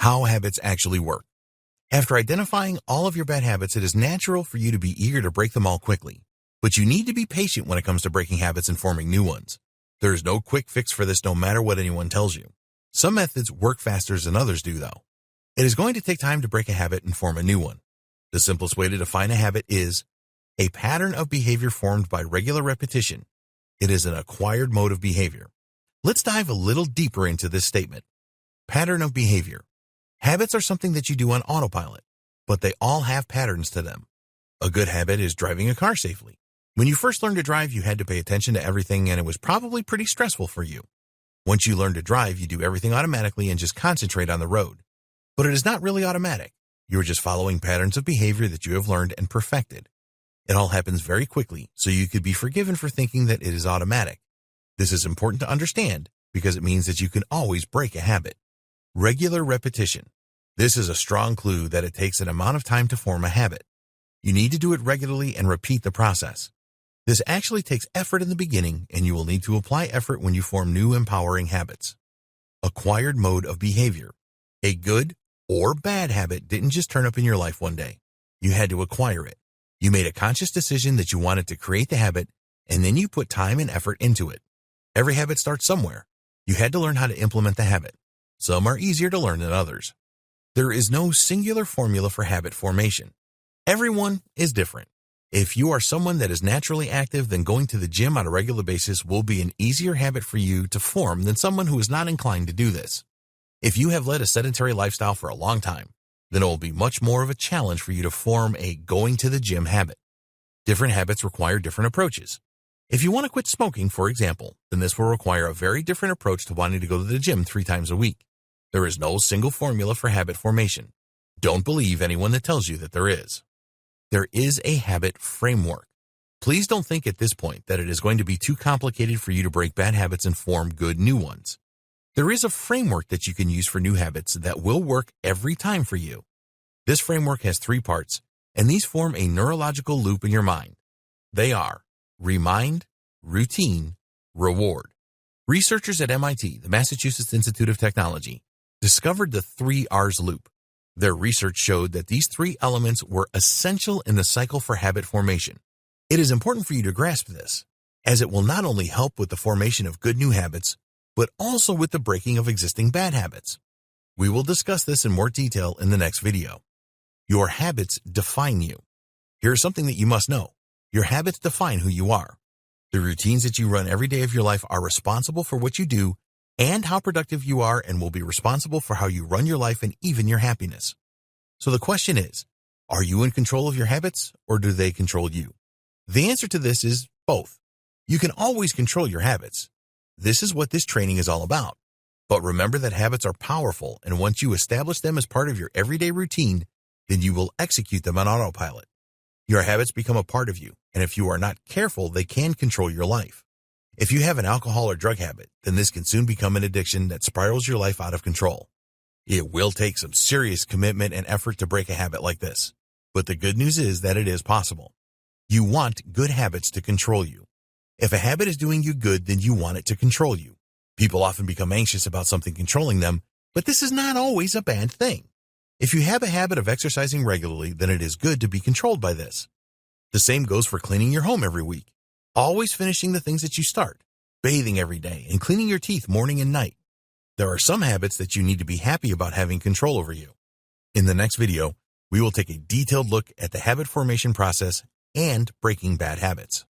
How habits actually work. After identifying all of your bad habits, it is natural for you to be eager to break them all quickly. But you need to be patient when it comes to breaking habits and forming new ones. There is no quick fix for this no matter what anyone tells you. Some methods work faster than others do, though. It is going to take time to break a habit and form a new one. The simplest way to define a habit is a pattern of behavior formed by regular repetition. It is an acquired mode of behavior. Let's dive a little deeper into this statement. Pattern of behavior. Habits are something that you do on autopilot, but they all have patterns to them. A good habit is driving a car safely. When you first learned to drive, you had to pay attention to everything, and it was probably pretty stressful for you. Once you learn to drive, you do everything automatically and just concentrate on the road. But it is not really automatic. You are just following patterns of behavior that you have learned and perfected. It all happens very quickly, so you could be forgiven for thinking that it is automatic. This is important to understand because it means that you can always break a habit. Regular repetition. This is a strong clue that it takes an amount of time to form a habit. You need to do it regularly and repeat the process. This actually takes effort in the beginning, and you will need to apply effort when you form new empowering habits. Acquired mode of behavior. A good or bad habit didn't just turn up in your life one day. You had to acquire it. You made a conscious decision that you wanted to create the habit, and then you put time and effort into it. Every habit starts somewhere. You had to learn how to implement the habit. Some are easier to learn than others. There is no singular formula for habit formation. Everyone is different. If you are someone that is naturally active, then going to the gym on a regular basis will be an easier habit for you to form than someone who is not inclined to do this. If you have led a sedentary lifestyle for a long time, then it will be much more of a challenge for you to form a going to the gym habit. Different habits require different approaches. If you want to quit smoking, for example, then this will require a very different approach to wanting to go to the gym 3 times a week. There is no single formula for habit formation. Don't believe anyone that tells you that there is. There is a habit framework. Please don't think at this point that it is going to be too complicated for you to break bad habits and form good new ones. There is a framework that you can use for new habits that will work every time for you. This framework has 3 parts, and these form a neurological loop in your mind. They are remind, routine, reward. Researchers at MIT, the Massachusetts Institute of Technology, discovered the 3 R's loop. Their research showed that these 3 elements were essential in the cycle for habit formation. It is important for you to grasp this, as it will not only help with the formation of good new habits, but also with the breaking of existing bad habits. We will discuss this in more detail in the next video. Your habits define you. Here's something that you must know. Your habits define who you are. The routines that you run every day of your life are responsible for what you do and how productive you are, and will be responsible for how you run your life and even your happiness. So the question is, are you in control of your habits, or do they control you? The answer to this is both. You can always control your habits. This is what this training is all about. But remember that habits are powerful, and once you establish them as part of your everyday routine, then you will execute them on autopilot. Your habits become a part of you, and if you are not careful, they can control your life. If you have an alcohol or drug habit, then this can soon become an addiction that spirals your life out of control. It will take some serious commitment and effort to break a habit like this, but the good news is that it is possible. You want good habits to control you. If a habit is doing you good, then you want it to control you. People often become anxious about something controlling them, but this is not always a bad thing. If you have a habit of exercising regularly, then it is good to be controlled by this. The same goes for cleaning your home every week. Always finishing the things that you start, bathing every day, and cleaning your teeth morning and night. There are some habits that you need to be happy about having control over you. In the next video, we will take a detailed look at the habit formation process and breaking bad habits.